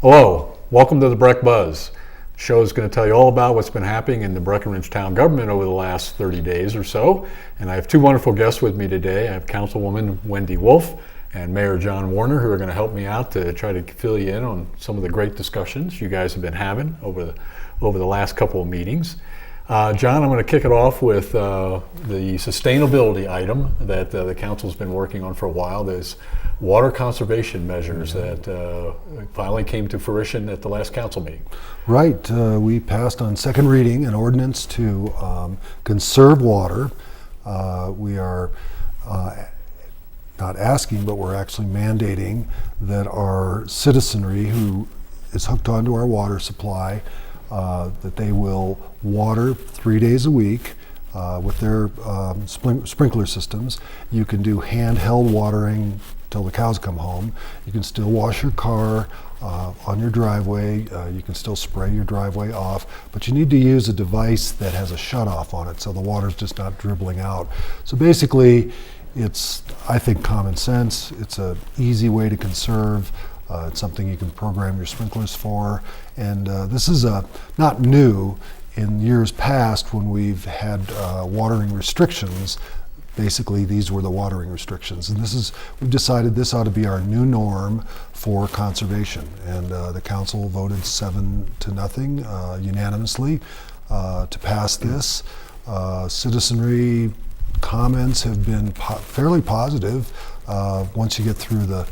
Hello, welcome to the Breck Buzz. The show is going to tell you all about what's been happening in the Breckenridge town government over the last 30 days or so. And I have two wonderful guests with me today. I have Councilwoman Wendy Wolfe and Mayor John Warner, who are going to help me out to try to fill you in on some of the great discussions you guys have been having over the last couple of meetings. John, I'm going to kick it off with the sustainability item that the council's been working on for a while. There's water conservation measures that finally came to fruition at the last council meeting. Right. We passed on second reading an ordinance to conserve water. We are not asking, but we're actually mandating that our citizenry who is hooked onto our water supply, that they will water 3 days a week with their sprinkler systems. You can do handheld watering till the cows come home. You can still wash your car on your driveway. You can still spray your driveway off, but you need to use a device that has a shutoff on it so the water's just not dribbling out. So basically, it's, I think, common sense. It's an easy way to conserve. It's something you can program your sprinklers for. And this is not new. In years past, when we've had watering restrictions, basically these were the watering restrictions. And we've decided this ought to be our new norm for conservation. And the council voted 7-0 unanimously to pass this. Citizenry comments have been fairly positive once you get through the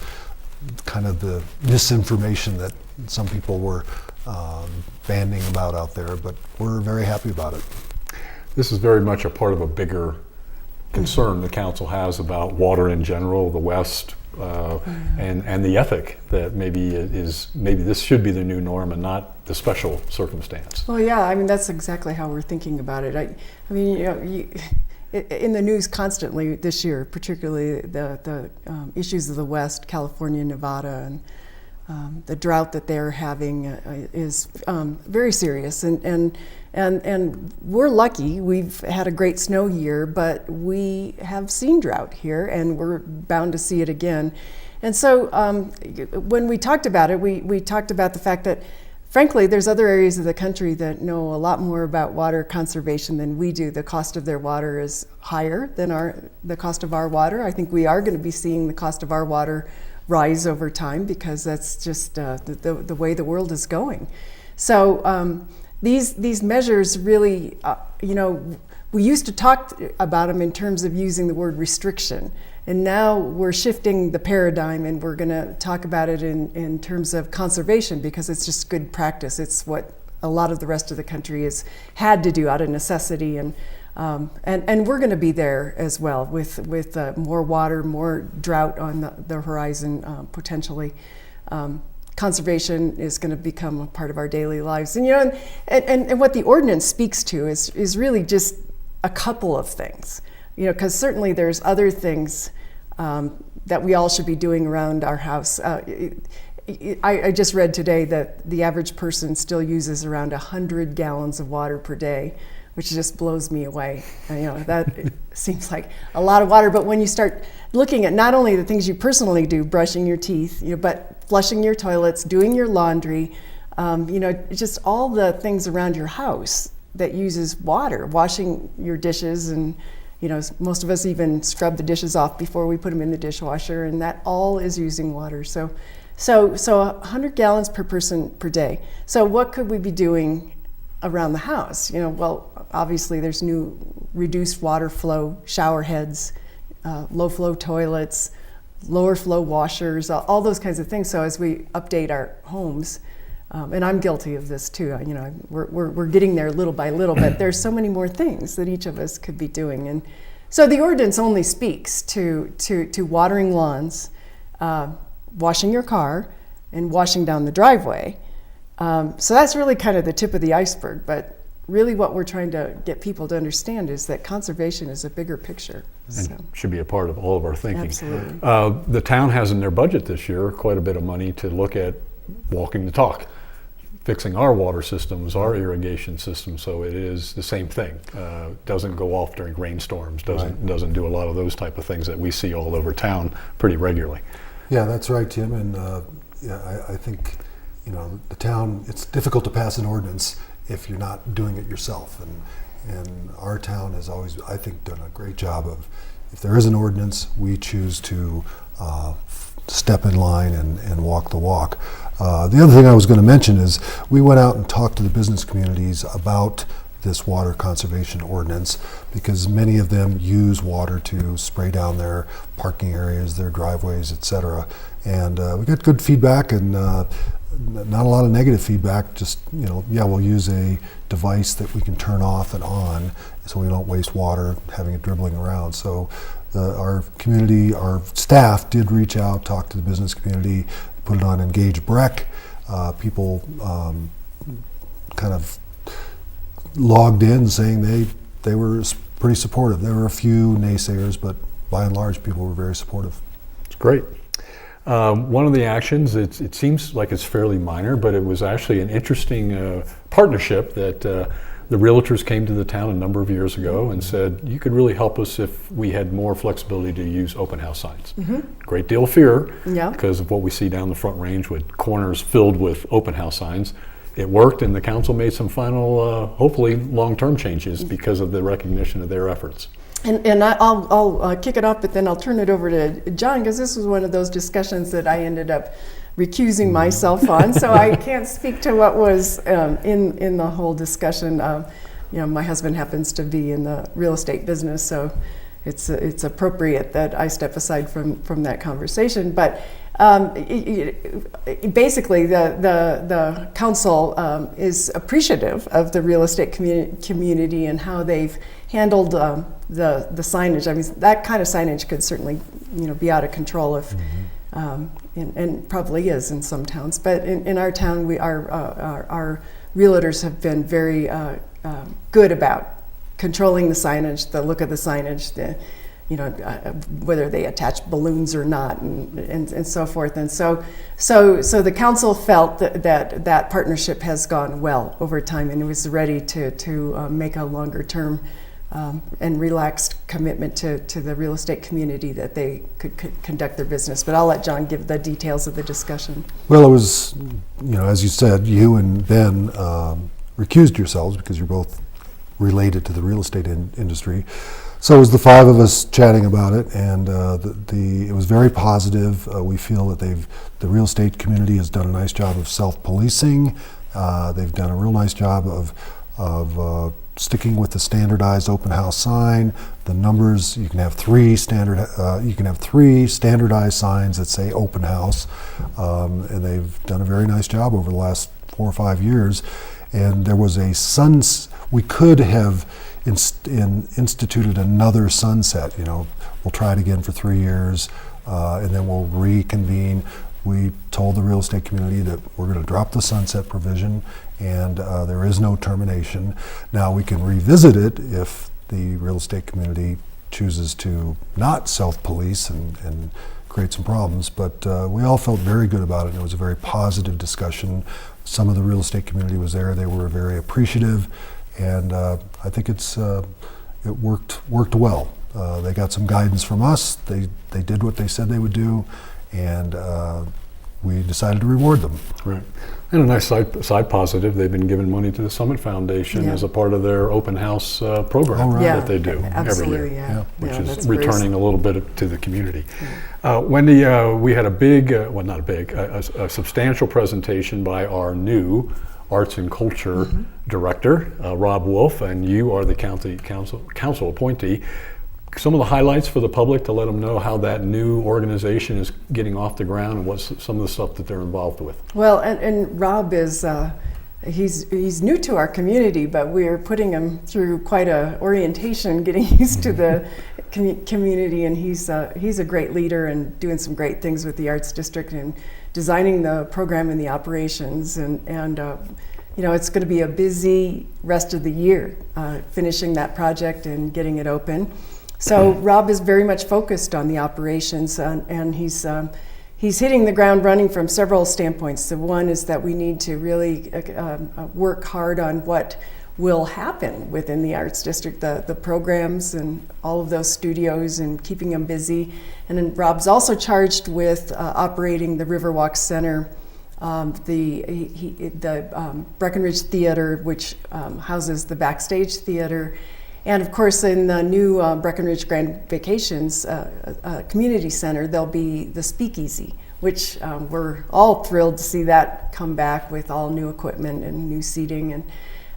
kind of the misinformation that some people were banding about out there, but we're very happy about it. This is very much a part of a bigger concern the council has about water in general, the West, and the ethic that maybe this should be the new norm and not the special circumstance. Well, yeah, I mean, that's exactly how we're thinking about it. I mean, you know, in the news constantly this year, particularly the issues of the West, California, Nevada, and the drought that they're having is very serious. And we're lucky. We've had a great snow year, but we have seen drought here, and we're bound to see it again. And so when we talked about it, we talked about the fact that, frankly, there's other areas of the country that know a lot more about water conservation than we do. The cost of their water is higher than the cost of our water. I think we are going to be seeing the cost of our water rise over time because that's just the way the world is going. So these measures really, we used to talk about them in terms of using the word restriction. And now we're shifting the paradigm, and we're going to talk about it in terms of conservation because it's just good practice. It's what a lot of the rest of the country has had to do out of necessity, and we're going to be there as well with more water, more drought on the horizon potentially. Conservation is going to become a part of our daily lives, and what the ordinance speaks to is really just a couple of things. Because certainly there's other things that we all should be doing around our house. I just read today that the average person still uses around 100 gallons of water per day, which just blows me away. That seems like a lot of water, but when you start looking at not only the things you personally do, brushing your teeth, but flushing your toilets, doing your laundry, just all the things around your house that uses water, washing your dishes, and most of us even scrub the dishes off before we put them in the dishwasher, and that all is using water. So 100 gallons per person per day. So what could we be doing around the house? Well, obviously there's new reduced water flow shower heads, low flow toilets, lower flow washers, all those kinds of things. So as we update our homes, and I'm guilty of this too. We're getting there little by little, but there's so many more things that each of us could be doing. And so the ordinance only speaks to watering lawns, washing your car, and washing down the driveway. So that's really kind of the tip of the iceberg. But really, what we're trying to get people to understand is that conservation is a bigger picture. And should be a part of all of our thinking. Absolutely. The town has in their budget this year quite a bit of money to look at walking the talk, fixing our water systems, our irrigation system, so it is the same thing. Doesn't go off during rainstorms, doesn't do a lot of those type of things that we see all over town pretty regularly. Yeah, that's right, Tim. And I think the town, it's difficult to pass an ordinance if you're not doing it yourself. And our town has always, I think, done a great job of, if there is an ordinance, we choose to step in line and walk the walk. The other thing I was going to mention is we went out and talked to the business communities about this water conservation ordinance, because many of them use water to spray down their parking areas, their driveways, etc. And we got good feedback, and not a lot of negative feedback. Just, we'll use a device that we can turn off and on so we don't waste water having it dribbling around. So our community, our staff did reach out, talk to the business community, put it on Engage Breck. People kind of logged in saying they were pretty supportive. There were a few naysayers, but by and large, people were very supportive. It's great. One of the actions, it seems like it's fairly minor, but it was actually an interesting partnership that the realtors came to the town a number of years ago and said, you could really help us if we had more flexibility to use open house signs. Mm-hmm. Great deal of fear because of what we see down the Front Range with corners filled with open house signs. It worked, and the council made some final, hopefully long-term changes because of the recognition of their efforts. And I'll kick it off, but then I'll turn it over to John, because this was one of those discussions that I ended up recusing myself on, so I can't speak to what was in the whole discussion. My husband happens to be in the real estate business, so it's appropriate that I step aside from that conversation. But basically, the council is appreciative of the real estate community and how they've handled the signage. I mean, that kind of signage could certainly, be out of control if, and probably is in some towns. But in our town, our realtors have been very good about controlling the signage, the look of the signage, whether they attach balloons or not, and so forth. And so the council felt that partnership has gone well over time, and it was ready to make a longer term and relaxed commitment to the real estate community that they could conduct their business. But I'll let John give the details of the discussion. Well, it was, as you said, you and Ben recused yourselves because you're both related to the real estate industry. So it was the five of us chatting about it, and it was very positive. We feel that the real estate community has done a nice job of self-policing. They've done a real nice job of sticking with the standardized open house sign. The numbers, you can have three standardized signs that say open house, and they've done a very nice job over the last 4 or 5 years. And there was we could have instituted another sunset. We'll try it again for 3 years, and then we'll reconvene. We told the real estate community that we're going to drop the sunset provision, and there is no termination. Now we can revisit it if the real estate community chooses to not self-police and create some problems, but we all felt very good about it, and it was a very positive discussion. Some of the real estate community was there. They were very appreciative, and I think it worked well. They got some guidance from us. They did what they said they would do, and we decided to reward them. Right. And a nice side positive, they've been giving money to the Summit Foundation as a part of their open house program that they do every year, which is returning a little bit to the community. Wendy, we had a substantial presentation by our new Arts and Culture Director, Rob Wolfe, and you are the council appointee. Some of the highlights for the public to let them know how that new organization is getting off the ground and what's some of the stuff that they're involved with. Well, and Rob is, he's new to our community, but we're putting him through quite a orientation, getting used to the community, and he's a great leader and doing some great things with the Arts District and designing the program and the operations, and it's going to be a busy rest of the year, finishing that project and getting it open. So Rob is very much focused on the operations, and he's hitting the ground running from several standpoints. The one is that we need to really work hard on what will happen within the Arts District, the programs and all of those studios and keeping them busy. And then Rob's also charged with operating the Riverwalk Center the Breckenridge Theater, which houses the Backstage Theater, and of course in the new Breckenridge Grand Vacations Community Center, there'll be the Speakeasy, which we're all thrilled to see that come back with all new equipment and new seating,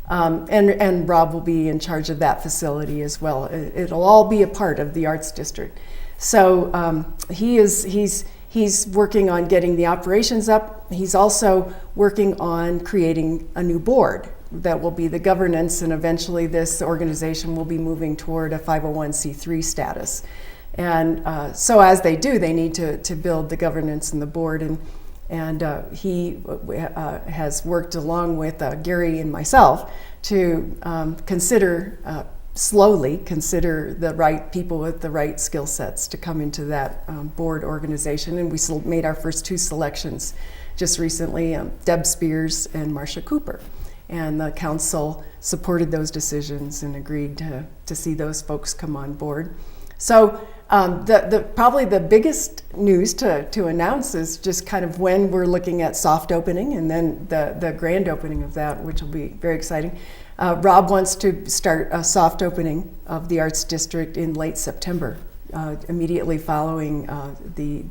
and Rob will be in charge of that facility as well. It'll all be a part of the Arts District. So he's working on getting the operations up. He's also working on creating a new board that will be the governance, and eventually this organization will be moving toward a 501c3 status. And so as they do, they need to build the governance and the board, and he has worked along with Gary and myself to slowly consider the right people with the right skill sets to come into that board organization. And we made our first 2 selections just recently, Deb Spears and Marcia Cooper. And the council supported those decisions and agreed to see those folks come on board. So probably the biggest news to announce is just kind of when we're looking at soft opening, and then the grand opening of that, which will be very exciting. Rob wants to start a soft opening of the Arts District in late September, immediately following the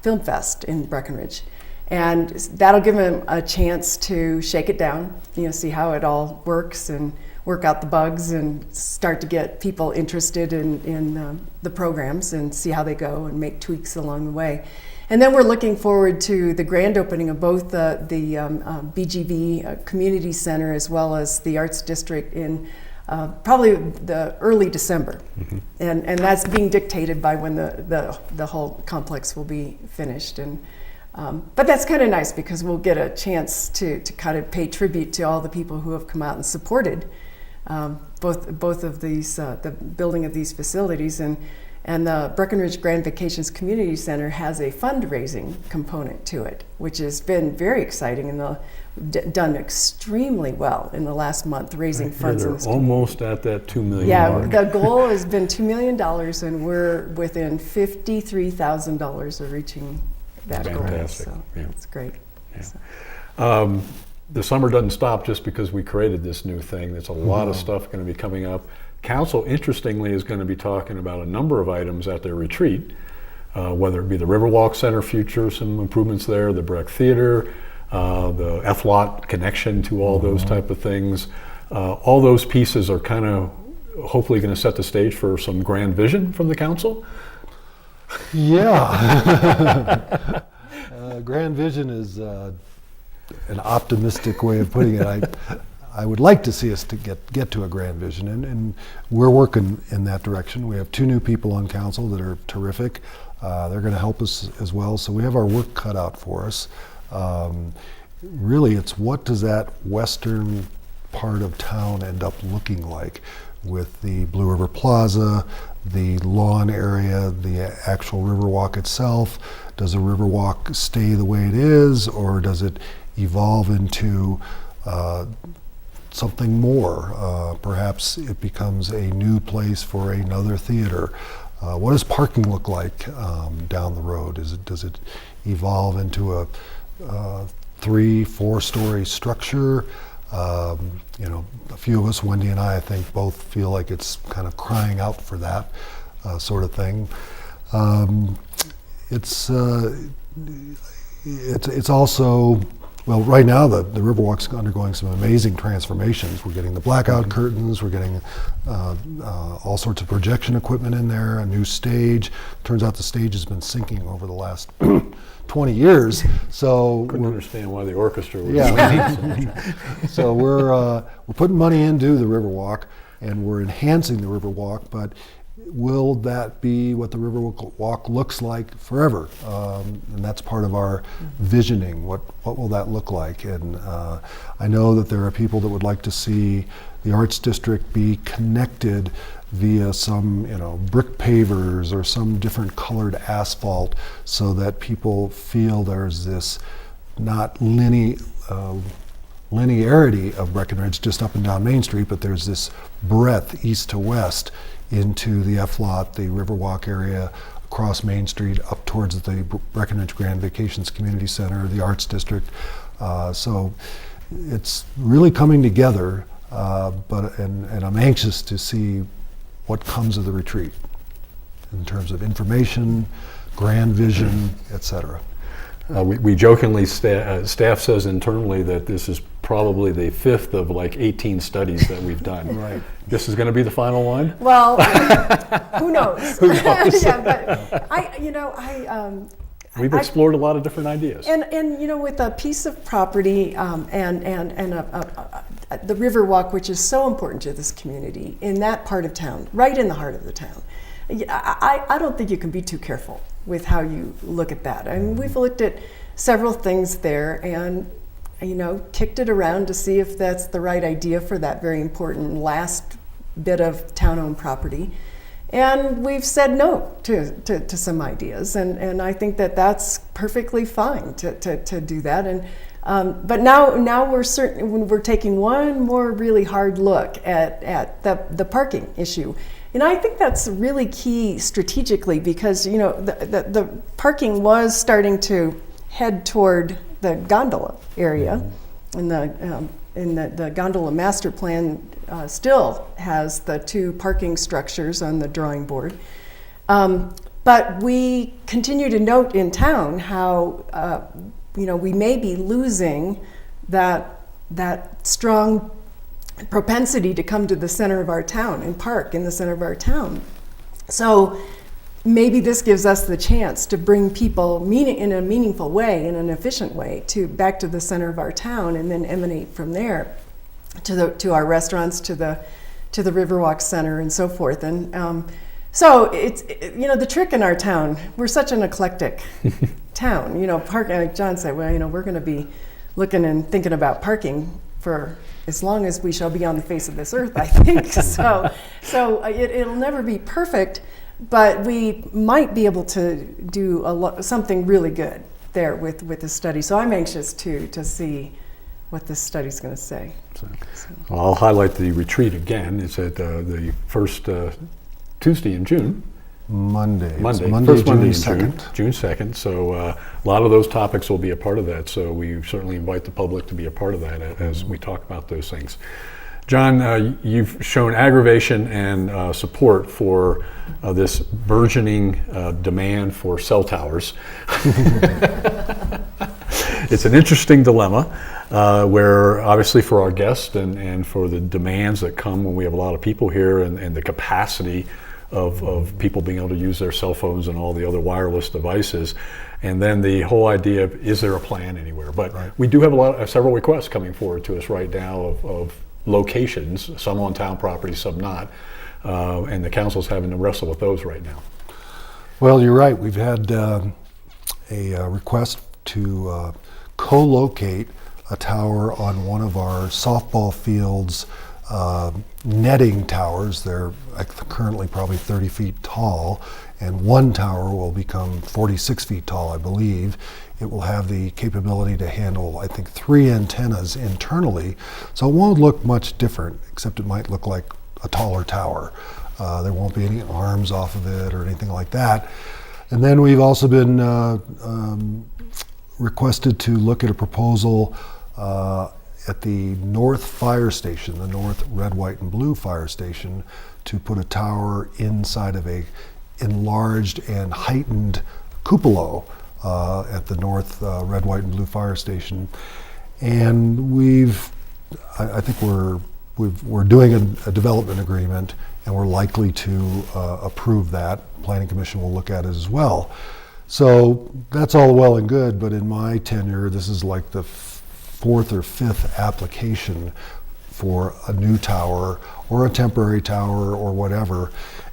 Film Fest in Breckenridge. And that'll give him a chance to shake it down, see how it all works and work out the bugs and start to get people interested in the programs and see how they go and make tweaks along the way. And then we're looking forward to the grand opening of both the BGV Community Center as well as the Arts District in probably the early December. Mm-hmm. And that's being dictated by when the whole complex will be finished. But that's kind of nice because we'll get a chance to kind of pay tribute to all the people who have come out and supported both of these, the building of these facilities. And the Breckenridge Grand Vacations Community Center has a fundraising component to it, which has been very exciting and done extremely well in the last month, raising funds. They're almost at that $2 million mark. The goal has been $2 million, and we're within $53,000 of reaching that Fantastic. Goal. So yeah. it's great. Yeah. So. The summer doesn't stop just because we created this new thing. There's a lot of stuff going to be coming up. Council, interestingly, is going to be talking about a number of items at their retreat, whether it be the Riverwalk Center future, some improvements there, the Breck Theater, the FLOT connection to all those type of things. All those pieces are kind of hopefully going to set the stage for some grand vision from the council. Yeah. Grand vision is an optimistic way of putting it. I would like to see us to get to a grand vision, and we're working in that direction. We have 2 new people on council that are terrific. They're going to help us as well, so we have our work cut out for us. Really, it's what does that western part of town end up looking like with the Blue River Plaza, the lawn area, the actual Riverwalk itself. Does the Riverwalk stay the way it is, or does it evolve into something more? Perhaps it becomes a new place for another theater. What does parking look like down the road? Does it evolve into a 3-4 story structure? A few of us, Wendy and I think both feel like it's kind of crying out for that sort of thing. It's also, well, right now the Riverwalk's undergoing some amazing transformations. We're getting the blackout curtains, we're getting all sorts of projection equipment in there, a new stage. Turns out the stage has been sinking over the last 20 years. So Couldn't understand why the orchestra was So we're putting money into the Riverwalk, and we're enhancing the Riverwalk, but will that be what the Riverwalk looks like forever? And that's part of our visioning. What will that look like? And I know that there are people that would like to see the Arts District be connected via some, brick pavers or some different colored asphalt, so that people feel there's this not linearity of Breckenridge just up and down Main Street, but there's this breadth east to west into the FLOT, the Riverwalk area, across Main Street up towards the Breckenridge Grand Vacations Community Center, the Arts District. So it's really coming together, and I'm anxious to see what comes of the retreat in terms of information, grand vision, etc. We jokingly, staff says internally that this is probably the 5th of like 18 studies that we've done. Right. This is going to be the final one? Well, who knows? Who knows? Yeah, but We've explored a lot of different ideas. And with a piece of property and the Riverwalk, which is so important to this community in that part of town, right in the heart of the town, I don't think you can be too careful with how you look at that. I mean, we've looked at several things there and kicked it around to see if that's the right idea for that very important last bit of town-owned property. And we've said no to some ideas, and I think that that's perfectly fine to do that. And but now we're taking one more really hard look at the parking issue, and I think that's really key strategically because the parking was starting to head toward the gondola area, and the gondola master plan still has the 2 parking structures on the drawing board. But we continue to note in town how we may be losing that strong propensity to come to the center of our town and park in the center of our town. So maybe this gives us the chance to bring people in a meaningful way, in an efficient way, back to the center of our town, and then emanate from there to our restaurants, to the Riverwalk Center, and so forth. And so it's the trick in our town. We're such an eclectic town. Parking, like John said, well, we're going to be looking and thinking about parking for as long as we shall be on the face of this earth, I think. So it'll never be perfect. But we might be able to do something really good there with the study. So I'm anxious to see what this study's going to say. Well, I'll highlight the retreat again. It's at the first Tuesday in June. Monday, first June Monday in 2nd. June 2nd. So a lot of those topics will be a part of that. So we certainly invite the public to be a part of that as we talk about those things. John, you've shown aggravation and support for this burgeoning demand for cell towers. It's an interesting dilemma where obviously for our guests and for the demands that come when we have a lot of people here and the capacity of people being able to use their cell phones and all the other wireless devices. And then the whole idea of, is there a plan anywhere? But we do have several requests coming forward to us right now of locations, some on town property, some not, and the council's having to wrestle with those right now. Well, you're right. We've had a request to co-locate a tower on one of our softball fields netting towers. They're currently probably 30 feet tall, and one tower will become 46 feet tall, I believe. It will have the capability to handle, I think, 3 antennas internally. So it won't look much different, except it might look like a taller tower. There won't be any arms off of it or anything like that. And then we've also been requested to look at a proposal at the North Fire Station, the North Red, White, and Blue Fire Station, to put a tower inside of a enlarged and heightened cupola at the North Red, White, and Blue Fire Station. And I think we're doing a development agreement, and we're likely to approve that. Planning Commission will look at it as well. So that's all well and good, but in my tenure, this is like the 4th or 5th application for a new tower or a temporary tower or whatever.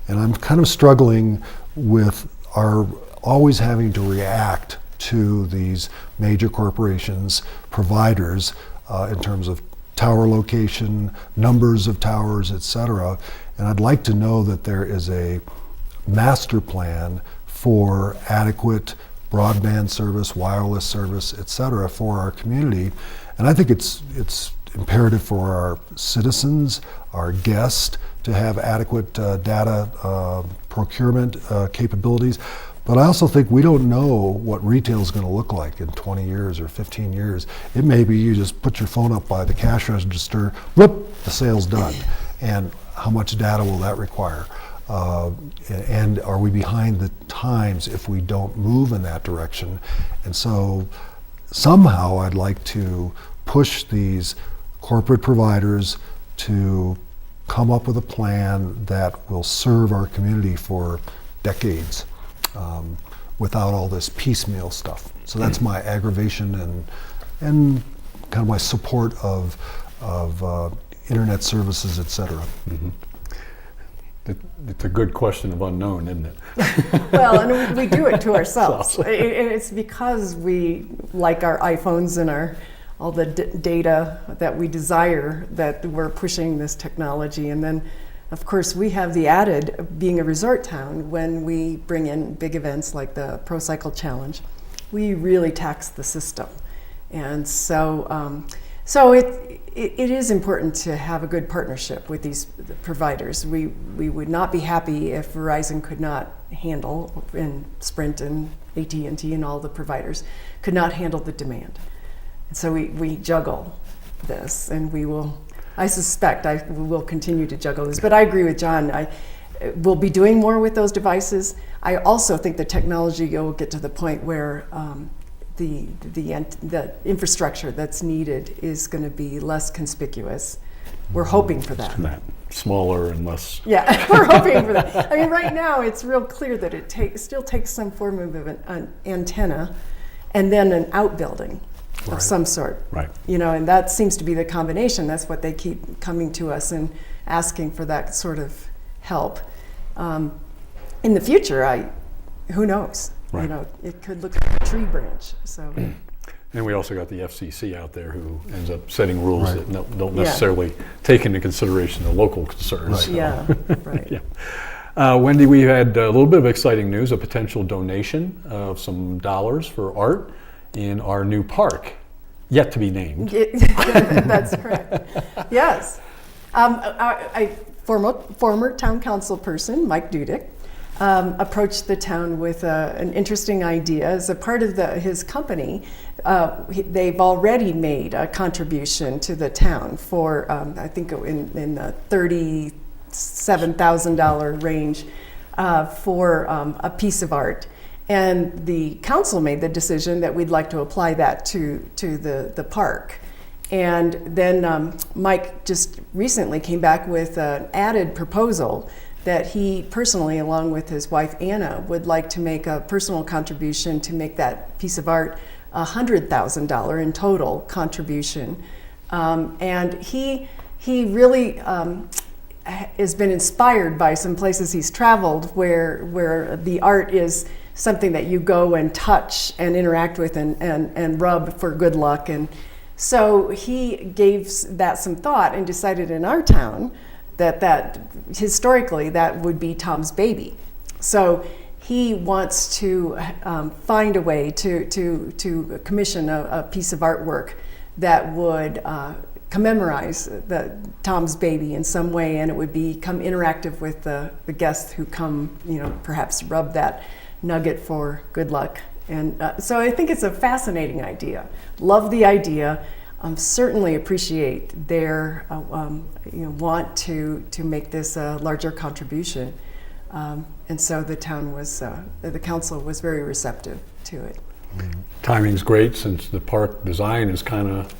And I'm kind of struggling with our always having to react to these major corporations, providers, in terms of tower location, numbers of towers, et cetera. And I'd like to know that there is a master plan for adequate broadband service, wireless service, et cetera, for our community. And I think it's imperative for our citizens, our guests, to have adequate data procurement capabilities. But I also think we don't know what retail is going to look like in 20 years or 15 years. It may be you just put your phone up by the cash register, whoop, the sale's done. And how much data will that require? And are we behind the times if we don't move in that direction? And so somehow I'd like to push these corporate providers to come up with a plan that will serve our community for decades without all this piecemeal stuff. So that's my aggravation and kind of my support of internet services, et cetera. Mm-hmm. It's a good question of unknown, isn't it? Well, and we do it to ourselves. It's because we like our iPhones and all the data that we desire that we're pushing this technology. And then, of course, we have the added, being a resort town, when we bring in big events like the Pro Cycle Challenge, we really tax the system. And so, it is important to have a good partnership with these providers. We would not be happy if Verizon could not handle, and Sprint and AT&T and all the providers could not handle the demand. And so we juggle this, and I suspect we will continue to juggle this. But I agree with John. We'll be doing more with those devices. I also think the technology will get to the point where the infrastructure that's needed is going to be less conspicuous. We're hoping for that. Smaller and less. Yeah, we're hoping for that. I mean, right now it's real clear that it still takes some form of an antenna and then an outbuilding of some sort. Right. And that seems to be the combination. That's what they keep coming to us and asking for that sort of help. In the future, who knows? Right. It could look like a tree branch. So. And we also got the FCC out there who ends up setting rules Right. that don't necessarily take into consideration the local concerns. Right. So. Yeah, right. Yeah. Wendy, we had a little bit of exciting news, a potential donation of some dollars for art in our new park, yet to be named. That's correct. Yes. Former town council person, Mike Dudick, approached the town with an interesting idea. As a part of his company, they've already made a contribution to the town for, I think in the $37,000 range for a piece of art. And the council made the decision that we'd like to apply that to the park. And then Mike just recently came back with an added proposal that he personally, along with his wife Anna, would like to make a personal contribution to make that piece of art $100,000 in total contribution. And he really has been inspired by some places he's traveled where the art is something that you go and touch and interact with and rub for good luck. And so he gave that some thought and decided in our town that historically that would be Tom's baby. So he wants to find a way to commission a piece of artwork that would commemorize Tom's baby in some way, and it would become interactive with the guests who come, perhaps rub that nugget for good luck. And so I think it's a fascinating idea. Love the idea. Certainly appreciate their want to make this a larger contribution. And so the council was very receptive to it. Timing's great since the park design is kind of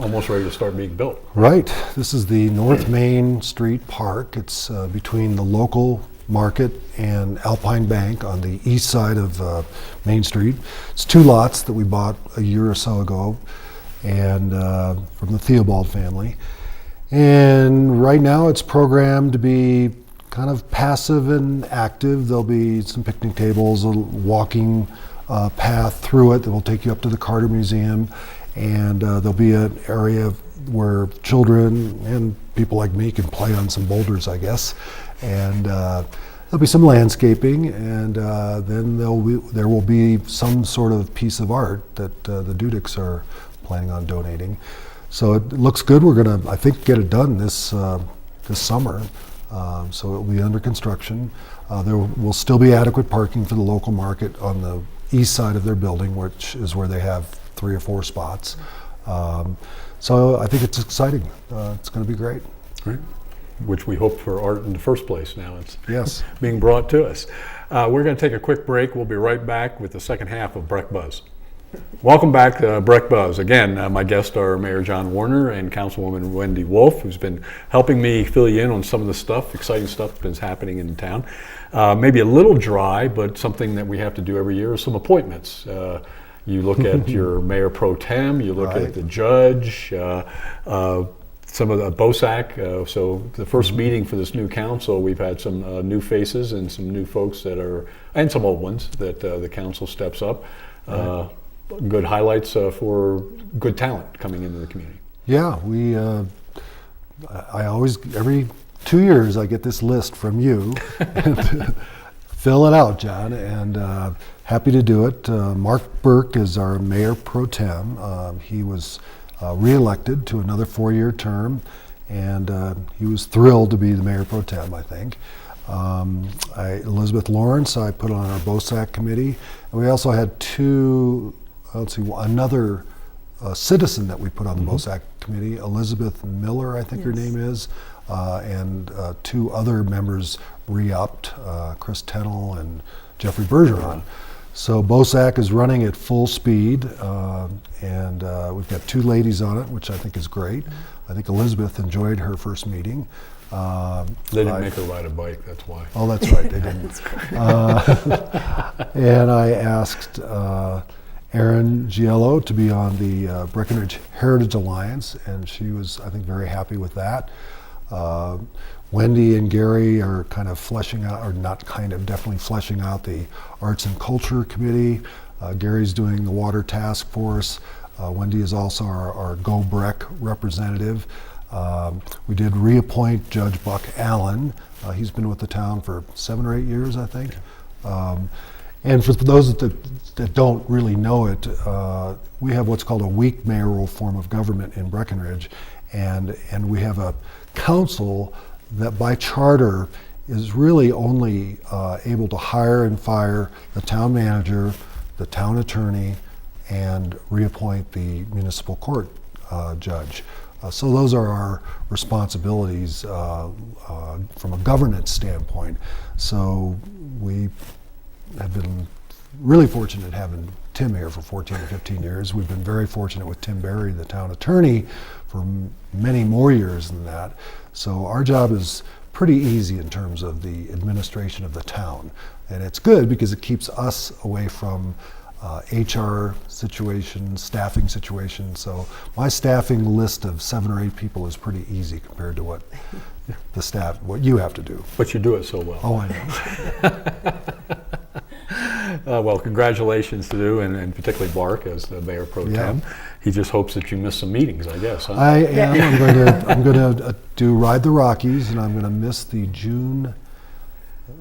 almost ready to start being built. Right. This is the North Main Street Park. It's between the local market and Alpine Bank on the east side of Main Street. It's 2 lots that we bought a year or so ago, and from the Theobald family. And right now it's programmed to be kind of passive and active. There'll be some picnic tables, a walking path through it that will take you up to the Carter Museum, and there'll be an area where children and people like me can play on some boulders, I guess. And there'll be some landscaping, and then there will be some sort of piece of art that the Dudicks are planning on donating. So it looks good. We're gonna, I think, get it done this summer. So it will be under construction. There will still be adequate parking for the local market on the east side of their building, which is where they have 3 or 4 spots. So I think it's exciting. It's going to be great. Right. Which we hoped for art in the first place. Now it's Yes. being brought to us. We're going to take a quick break. We'll be right back with the second half of Breck Buzz. Welcome back to Breck Buzz. Again, my guests are Mayor John Warner and Councilwoman Wendy Wolfe, who's been helping me fill you in on some of the stuff, exciting stuff that's been happening in town. Maybe a little dry, but something that we have to do every year is some appointments. You look at your mayor pro tem, you look at the judge, some of the BOSAC. So the first meeting for this new council, we've had some new faces and some new folks that are, and some old ones that the council steps up. Good highlights for good talent coming into the community. Yeah, I always, every 2 years I get this list from you. And fill it out, John, and happy to do it. Mark Burke is our mayor pro tem. He was re-elected to another 4-year term, and he was thrilled to be the mayor pro tem, I think. Elizabeth Lawrence, I put on our BOSAC committee. And we also had another citizen that we put on the BOSAC committee, Elizabeth Miller, I think her name is, and 2 other members re-upped, Chris Tennell and Jeffrey Bergeron. So BOSAC is running at full speed, and we've got 2 ladies on it, which I think is great. I think Elizabeth enjoyed her first meeting. They didn't make her ride a bike, that's why. Oh, that's right, they didn't. And I asked Erin Giello to be on the Breckenridge Heritage Alliance, and she was, I think, very happy with that. Wendy and Gary are kind of fleshing out, or not kind of, definitely fleshing out the Arts and Culture Committee. Gary's doing the Water Task Force. Wendy is also our Go Breck representative. We did reappoint Judge Buck Allen. He's been with the town for 7 or 8 years, I think. And for those that don't really know it, we have what's called a weak mayoral form of government in Breckenridge, and we have a council that by charter is really only able to hire and fire the town manager, the town attorney, and reappoint the municipal court judge. So those are our responsibilities from a governance standpoint. So we have been really fortunate having Tim here for 14 or 15 years. We've been very fortunate with Tim Berry, the town attorney, for many more years than that. So our job is pretty easy in terms of the administration of the town. And it's good because it keeps us away from HR situations, staffing situations. So my staffing list of 7 or 8 people is pretty easy compared to what what you have to do. But you do it so well. Oh, I know. Well, congratulations to you, and particularly Bark as the mayor pro tem. He just hopes that you miss some meetings, I guess. Huh? I am. I'm going to do Ride the Rockies, and I'm going to miss the June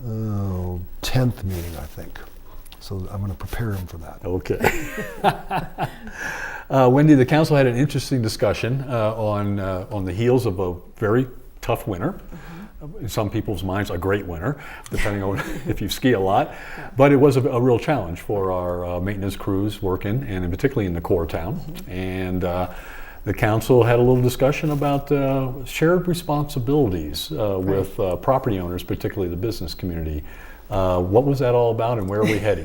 10th meeting, I think. So I'm going to prepare him for that. Okay. Wendy, the council had an interesting discussion on the heels of a very tough winter. In some people's minds, a great winter, depending on if you ski a lot. But it was a real challenge for our maintenance crews working, and particularly in the core town. And the council had a little discussion about shared responsibilities with property owners, particularly the business community. What was that all about, and where are we heading?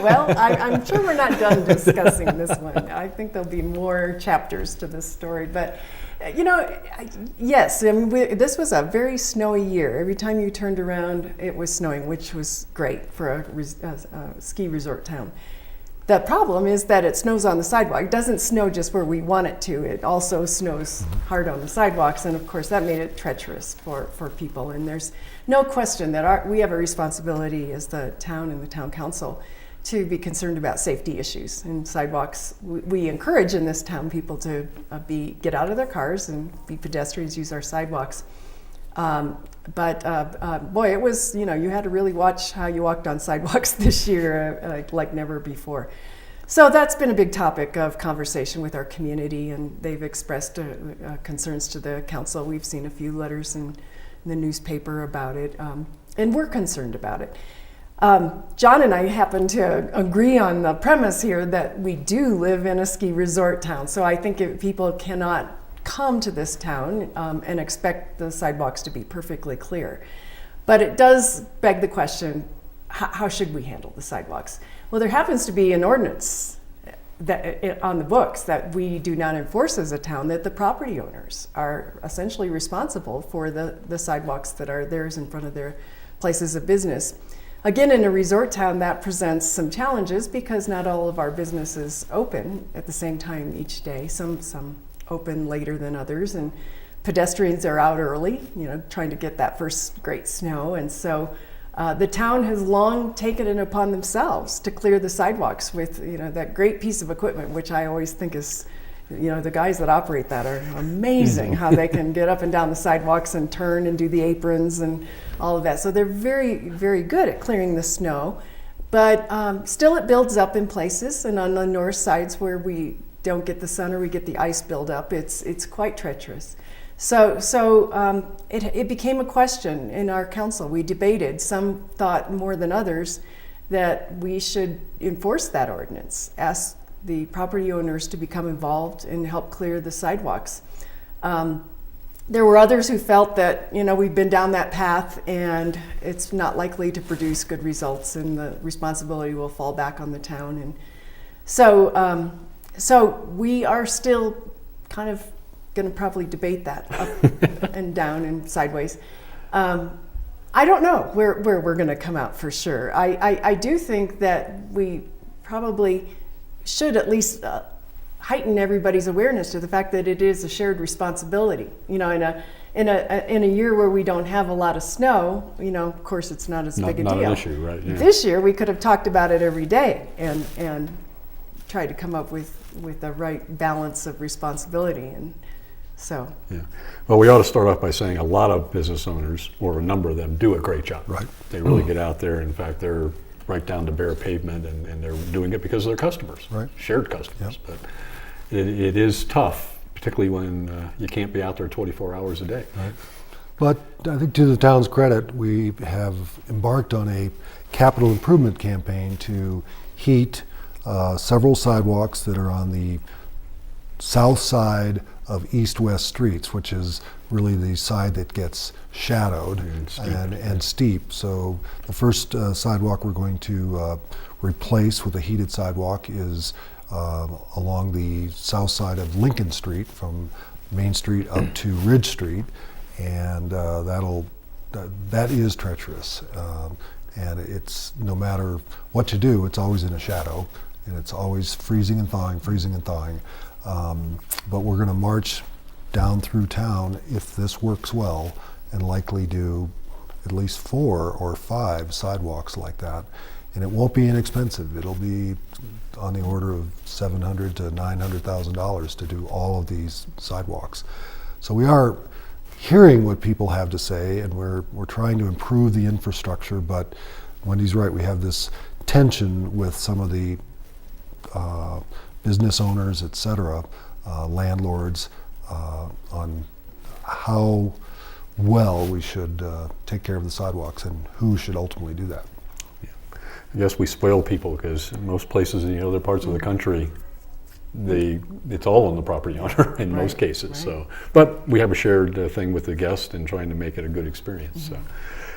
Well, I'm sure we're not done discussing this one. I think there'll be more chapters to this story. But, yes, I mean, this was a very snowy year. Every time you turned around, it was snowing, which was great for a ski resort town. The problem is that it snows on the sidewalk. It doesn't snow just where we want it to. It also snows hard on the sidewalks, and of course that made it treacherous for people. And there's no question that we have a responsibility as the town and the town council to be concerned about safety issues. And sidewalks, we encourage in this town people to get out of their cars and be pedestrians, use our sidewalks. But boy, it was, you had to really watch how you walked on sidewalks this year like never before. So that's been a big topic of conversation with our community, and they've expressed concerns to the council. We've seen a few letters and in the newspaper about it, and we're concerned about it. John and I happen to agree on the premise here that we do live in a ski resort town. So I think if people cannot come to this town and expect the sidewalks to be perfectly clear. But it does beg the question, how should we handle the sidewalks? Well, there happens to be an ordinance that on the books that we do not enforce as a town, that the property owners are essentially responsible for the sidewalks that are theirs in front of their places of business. Again, in a resort town, that presents some challenges because not all of our businesses open at the same time each day. Some open later than others, and pedestrians are out early, trying to get that first great snow. And so the town has long taken it upon themselves to clear the sidewalks with, that great piece of equipment, which I always think is, the guys that operate that are amazing how they can get up and down the sidewalks and turn and do the aprons and all of that. So they're very, very good at clearing the snow, but still it builds up in places. And on the north sides where we don't get the sun or we get the ice buildup, it's quite treacherous. So it became a question in our council. We debated. Some thought more than others that we should enforce that ordinance, ask the property owners to become involved and help clear the sidewalks. There were others who felt that, we've been down that path and it's not likely to produce good results and the responsibility will fall back on the town. And so we are still kind of going to probably debate that up and down and sideways. I don't know where we're going to come out for sure. I do think that we probably should at least heighten everybody's awareness to the fact that it is a shared responsibility. In a year where we don't have a lot of snow, of course it's not as big a deal. Not an issue, right? Yeah. This year we could have talked about it every day and tried to come up with the right balance of responsibility. And so. Yeah. Well, we ought to start off by saying a lot of business owners, or a number of them, do a great job. Right. They really get out there. In fact, they're right down to bare pavement, and they're doing it because of their customers, right? Shared customers. Yep. But it is tough, particularly when you can't be out there 24 hours a day. Right. But I think to the town's credit, we have embarked on a capital improvement campaign to heat several sidewalks that are on the south side of east-west streets, which is really the side that gets shadowed and steep. So the first sidewalk we're going to replace with a heated sidewalk is along the south side of Lincoln Street, from Main Street up to Ridge Street, and that is treacherous. And it's, no matter what you do, it's always in a shadow, and it's always freezing and thawing. But we're going to march down through town, if this works well, and likely do at least 4 or 5 sidewalks like that. And it won't be inexpensive. It'll be on the order of $700,000 to $900,000 to do all of these sidewalks. So we are hearing what people have to say, and we're trying to improve the infrastructure. But Wendy's right. We have this tension with some of the business owners, et cetera, landlords, on how well we should take care of the sidewalks and who should ultimately do that. Yeah. I guess we spoil people, because in most places in other parts of the country, it's all on the property owner in most cases. Right. So, but we have a shared thing with the guest and trying to make it a good experience. Mm-hmm.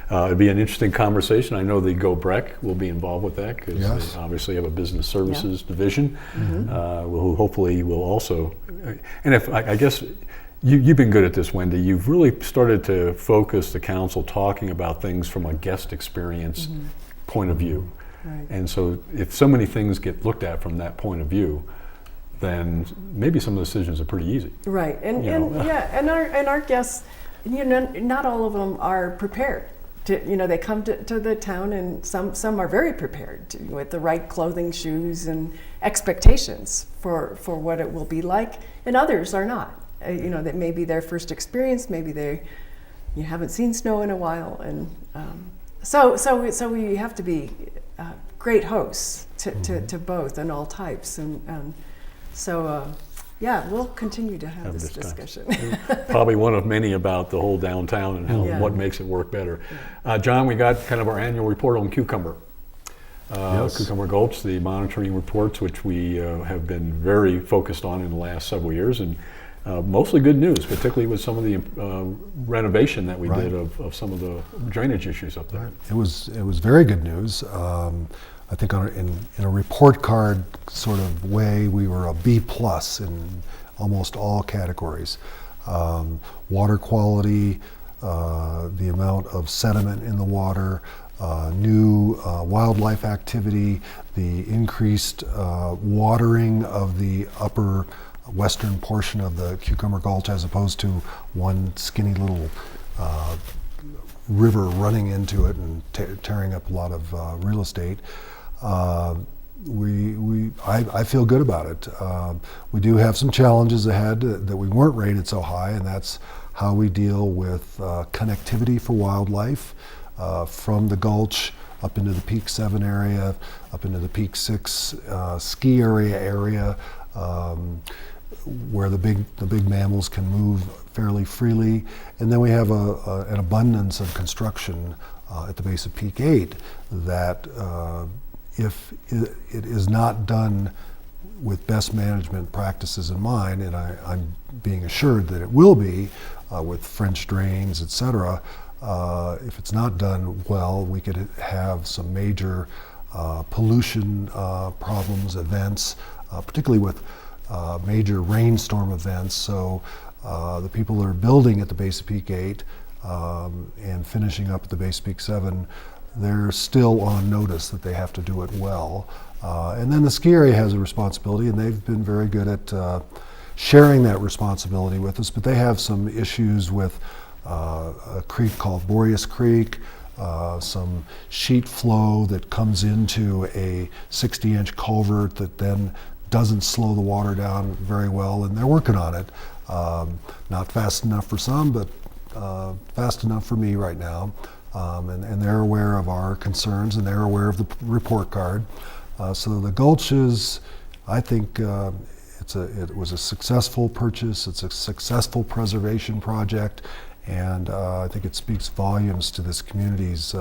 So it'd be an interesting conversation. I know the Go Breck will be involved with that, because Yes. they obviously have a business services division, Mm-hmm. who hopefully will also. And if I guess you've been good at this, Wendy. You've really started to focus the council talking about things from a guest experience point of view. Right. And so if so many things get looked at from that point of view, then maybe some of the decisions are pretty easy. Right, and our guests, not all of them are prepared. They come to the town, and some are very prepared with the right clothing, shoes, and expectations for what it will be like, and others are not. That may be their first experience. Maybe you haven't seen snow in a while, and so we have to be great hosts to both and all types, and So, yeah, we'll continue to have this this time. discussion. Probably one of many about the whole downtown and Yeah. what makes it work better. John, we got kind of our annual report on Cucumber. Yes. Cucumber Gulch, the monitoring reports, which we have been very focused on in the last several years, and mostly good news, particularly with some of the renovation that we did of some of the drainage issues up there. Right. It was very good news. I think in a report card sort of way, we were a B+ in almost all categories. Water quality, the amount of sediment in the water, new wildlife activity, the increased watering of the upper western portion of the Cucumber Gulch as opposed to one skinny little river running into it and tearing up a lot of real estate. I feel good about it. We do have some challenges ahead that we weren't rated so high, and that's how we deal with connectivity for wildlife from the Gulch up into the Peak 7 area, up into the Peak 6 ski area, where the big mammals can move fairly freely. And then we have an abundance of construction at the base of Peak 8 that if it is not done with best management practices in mind, and I'm being assured that it will be with French drains, et cetera, if it's not done well, we could have some major pollution problems, events, particularly with major rainstorm events. So the people that are building at the base of Peak 8 and finishing up at the base of Peak 7, they're still on notice that they have to do it well. And then the ski area has a responsibility, and they've been very good at sharing that responsibility with us, but they have some issues with a creek called Boreas Creek, some sheet flow that comes into a 60-inch culvert that then doesn't slow the water down very well, and they're working on it. Not fast enough for some, but fast enough for me right now. And they're aware of our concerns, and they're aware of the report card. So the Gulch is, I think, it was a successful purchase. It's a successful preservation project, and I think it speaks volumes to this community's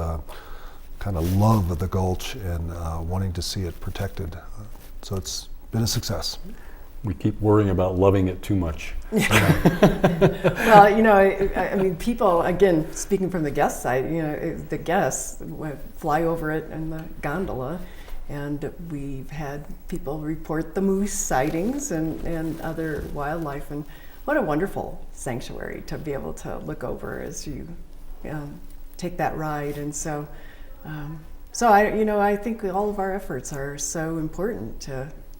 kind of love of the Gulch and wanting to see it protected. So it's been a success. We keep worrying about loving it too much. Well, I mean, people, again, speaking from the guest side, the guests fly over it in the gondola, and we've had people report the moose sightings and other wildlife, and what a wonderful sanctuary to be able to look over as you take that ride. And so I think all of our efforts are so important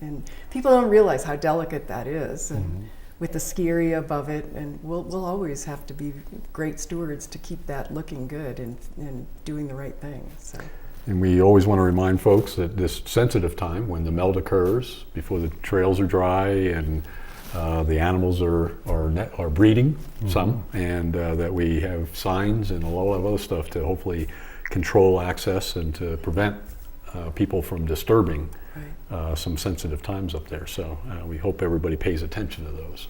and people don't realize how delicate that is, and with the ski area above it, and we'll always have to be great stewards to keep that looking good and doing the right thing. So. And we always want to remind folks that this sensitive time, when the melt occurs, before the trails are dry and the animals are breeding, some, and that we have signs and a lot of other stuff to hopefully control access and to prevent people from disturbing some sensitive times up there. So we hope everybody pays attention to those.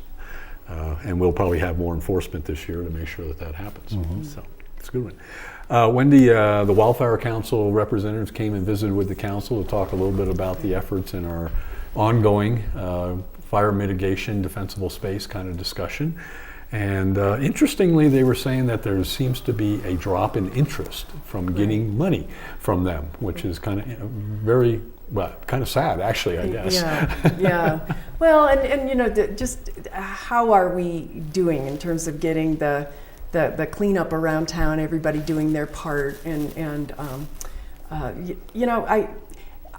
And we'll probably have more enforcement this year to make sure that happens. So it's a good one. Wendy, the Wildfire Council representatives came and visited with the council to talk a little bit about the efforts in our ongoing fire mitigation, defensible space kind of discussion. And interestingly, they were saying that there seems to be a drop in interest from getting money from them, which is kind of kind of sad, actually, I guess. Yeah. Well, and just how are we doing in terms of getting the cleanup around town, everybody doing their part, and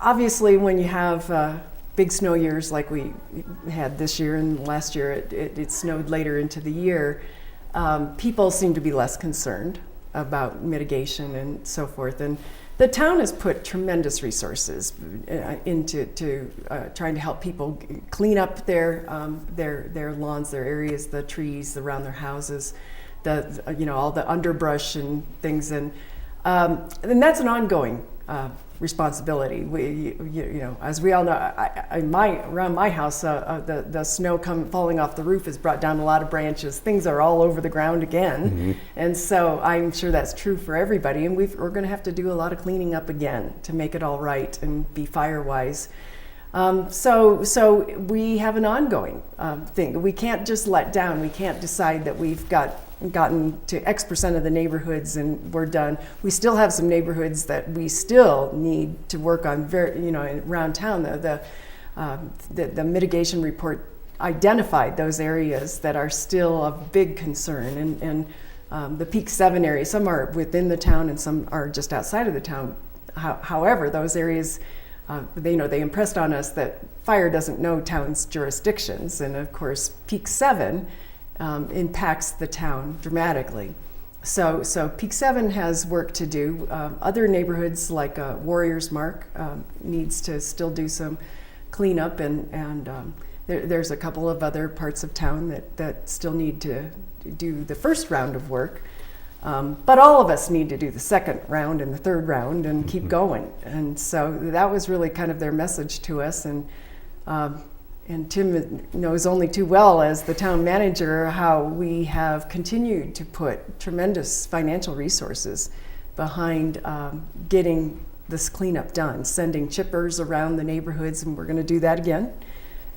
obviously when you have big snow years like we had this year and last year, it snowed later into the year, people seem to be less concerned about mitigation and so forth. And the town has put tremendous resources into trying to help people clean up their lawns, their areas, the trees around their houses, all the underbrush and things, and that's an ongoing responsibility. You know, as we all know, around my house, the snow falling off the roof has brought down a lot of branches. Things are all over the ground again, and so I'm sure that's true for everybody. And we're going to have to do a lot of cleaning up again to make it all right and be fire wise. So we have an ongoing thing. We can't just let down. We can't decide that we've gotten to X% of the neighborhoods and we're done. We still have some neighborhoods that we still need to work on. Around town, the mitigation report identified those areas that are still of big concern, and the peak 7 areas. Some are within the town and some are just outside of the town. However, those areas, they impressed on us that fire doesn't know town's jurisdictions, and of course, peak 7 impacts the town dramatically. So peak 7 has work to do. Other neighborhoods like Warriors Mark needs to still do some cleanup, and there's a couple of other parts of town that still need to do the first round of work. But all of us need to do the second round and the third round and keep going. And so that was really kind of their message to us. And Tim knows only too well as the town manager how we have continued to put tremendous financial resources behind getting this cleanup done, sending chippers around the neighborhoods, and we're going to do that again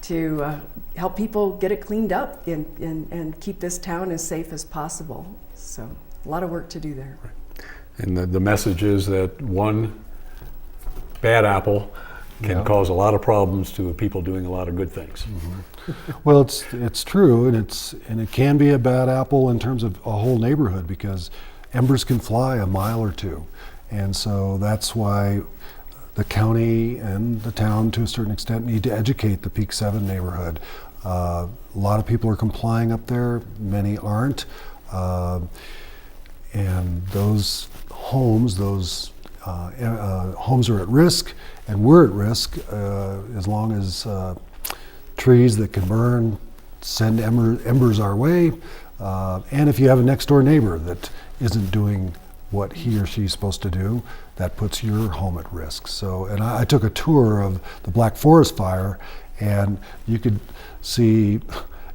to help people get it cleaned up and keep this town as safe as possible. So a lot of work to do there. Right. And the message is that one bad apple can cause a lot of problems to people doing a lot of good things. Well, it's true, and it can be a bad apple in terms of a whole neighborhood because embers can fly a mile or two, and so that's why the county and the town, to a certain extent, need to educate the Peak 7 neighborhood. A lot of people are complying up there; many aren't, and those homes, homes are at risk, and we're at risk as long as trees that can burn send embers our way, and if you have a next door neighbor that isn't doing what he or she's supposed to do, that puts your home at risk. So, and I took a tour of the Black Forest fire, and you could see,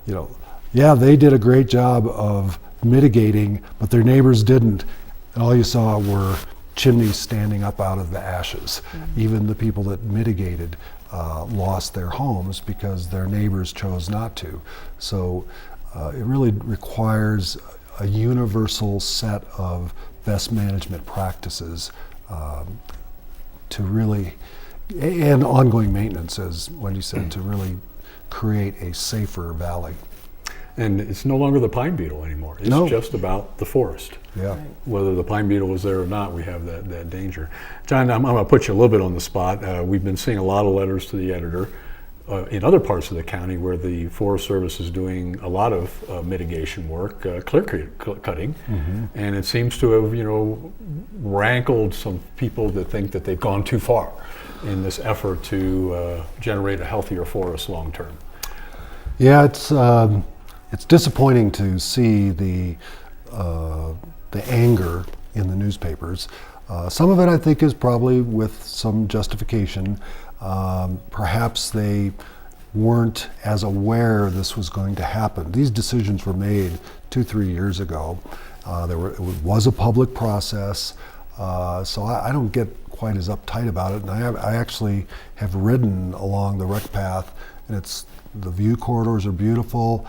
they did a great job of mitigating, but their neighbors didn't, and all you saw were chimneys standing up out of the ashes. Even the people that mitigated lost their homes because their neighbors chose not to. So it really requires a universal set of best management practices to really, and ongoing maintenance, as Wendy said, to really create a safer valley. And it's no longer the pine beetle anymore. It's just about the forest. Yeah. Whether the pine beetle is there or not, we have that danger. John, I'm going to put you a little bit on the spot. We've been seeing a lot of letters to the editor in other parts of the county where the Forest Service is doing a lot of mitigation work, clear cutting, and it seems to have, rankled some people that think that they've gone too far in this effort to generate a healthier forest long term. Yeah, it's disappointing to see the anger in the newspapers. Some of it, I think, is probably with some justification. Perhaps they weren't as aware this was going to happen. These decisions were made 2-3 years ago. It was a public process, so I don't get quite as uptight about it. And I actually have ridden along the rec path, and the view corridors are beautiful.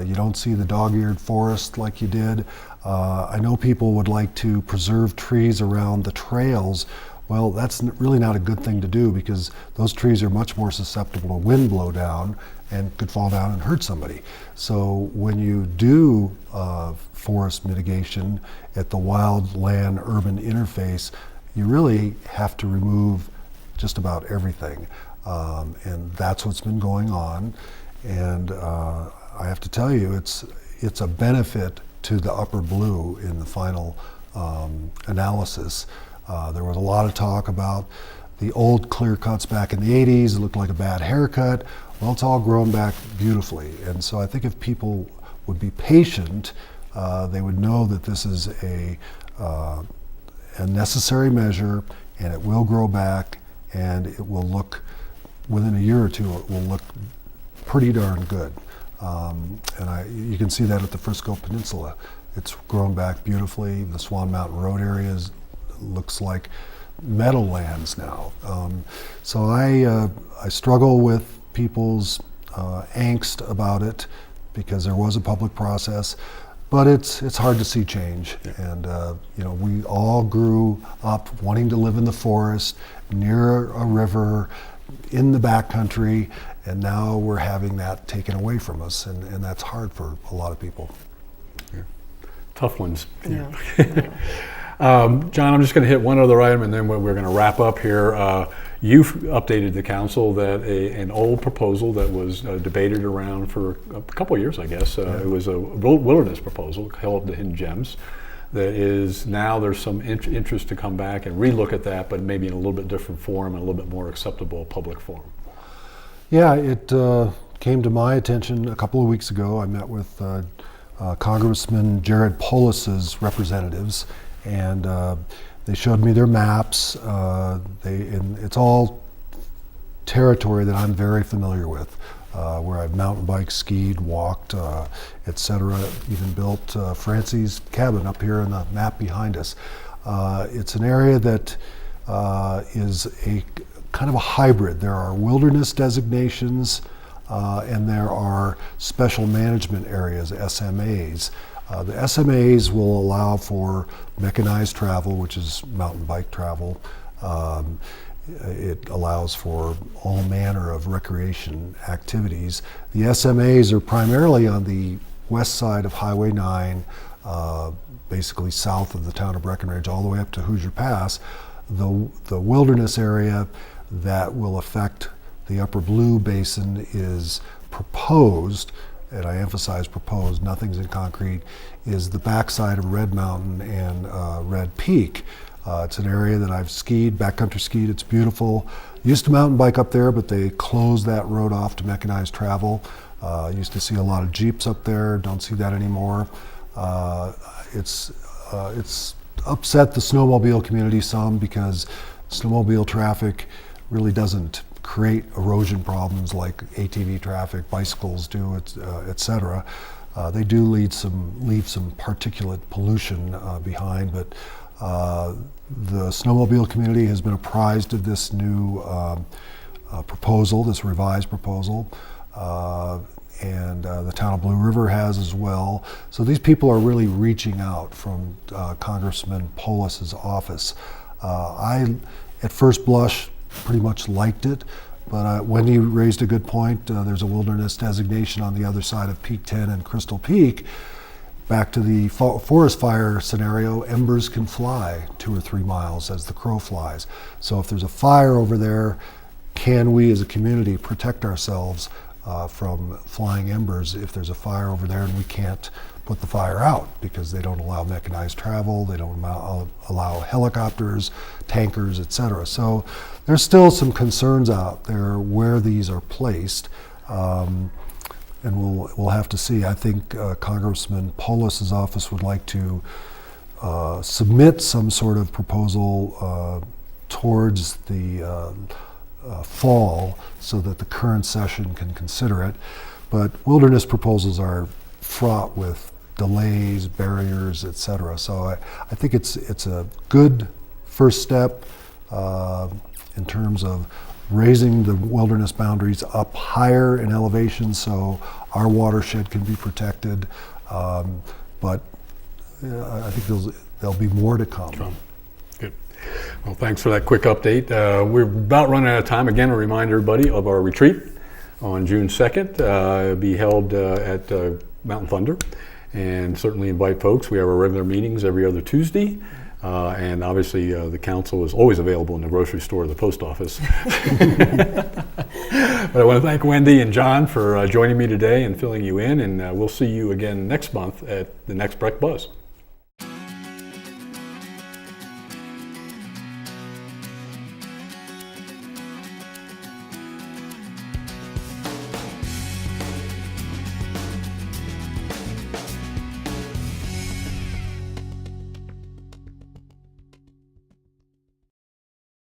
You don't see the dog-eared forest like you did. I know people would like to preserve trees around the trails. Well, that's really not a good thing to do because those trees are much more susceptible to wind blow down and could fall down and hurt somebody. So when you do forest mitigation at the wildland-urban interface, you really have to remove just about everything. And that's what's been going on. And I have to tell you, it's a benefit to the upper blue in the final analysis. There was a lot of talk about the old clear cuts back in the 80s. It looked like a bad haircut. Well, it's all grown back beautifully. And so I think if people would be patient, they would know that this is a necessary measure. and it will grow back, and it will look, within a year or two, it will look pretty darn good. You can see that at the Frisco Peninsula. It's grown back beautifully. The Swan Mountain Road area looks like meadowlands now. So I struggle with people's angst about it because there was a public process, but it's hard to see change. Yeah. And we all grew up wanting to live in the forest, near a river, in the backcountry, and now we're having that taken away from us, and that's hard for a lot of people. Yeah. Tough ones. Yeah. John, I'm just going to hit one other item, and then we're going to wrap up here. You've updated the council that an old proposal that was debated around for a couple of years, I guess. It was a wilderness proposal called the Hidden Gems. That is now there's some interest to come back and relook at that, but maybe in a little bit different form and a little bit more acceptable public forum. Yeah, it came to my attention a couple of weeks ago. I met with Congressman Jared Polis's representatives, and they showed me their maps. And it's all territory that I'm very familiar with, where I've mountain biked, skied, walked, etc. Even built Francie's cabin up here in the map behind us. It's an area that is a kind of a hybrid. There are wilderness designations and there are special management areas, SMAs. The SMAs will allow for mechanized travel, which is mountain bike travel. It allows for all manner of recreation activities. The SMAs are primarily on the west side of Highway 9, basically south of the town of Breckenridge, all the way up to Hoosier Pass. The wilderness area that will affect the Upper Blue Basin is proposed, and I emphasize proposed, nothing's in concrete, is the backside of Red Mountain and Red Peak. It's an area that I've skied, backcountry skied, it's beautiful. Used to mountain bike up there, but they closed that road off to mechanized travel. Used to see a lot of Jeeps up there, don't see that anymore. It's upset the snowmobile community some because snowmobile traffic really doesn't create erosion problems like ATV traffic, bicycles do, etc. They do leave some particulate pollution behind, but the snowmobile community has been apprised of this new proposal, this revised proposal, and the town of Blue River has as well. So these people are really reaching out from Congressman Polis's office. I, at first blush, pretty much liked it, but Wendy raised a good point. There's a wilderness designation on the other side of Peak 10 and Crystal Peak. Back to the forest fire scenario, embers can fly 2 or 3 miles as the crow flies. So if there's a fire over there, can we as a community protect ourselves from flying embers if there's a fire over there and we can't put the fire out because they don't allow mechanized travel, they don't allow helicopters, tankers, etc. So there's still some concerns out there where these are placed, and we'll have to see. I think Congressman Polis's office would like to submit some sort of proposal towards the fall so that the current session can consider it. But wilderness proposals are fraught with delays, barriers, etc. So I think it's a good first step in terms of raising the wilderness boundaries up higher in elevation so our watershed can be protected. But I think there'll be more to come. Good. Well, thanks for that quick update. We're about running out of time. Again, a reminder, everybody, of our retreat on June 2nd. It'll be held at Mountain Thunder. And certainly invite folks. We have our regular meetings every other Tuesday. And obviously the council is always available in the grocery store or the post office. But I want to thank Wendy and John for joining me today and filling you in. And we'll see you again next month at the next Breck Buzz.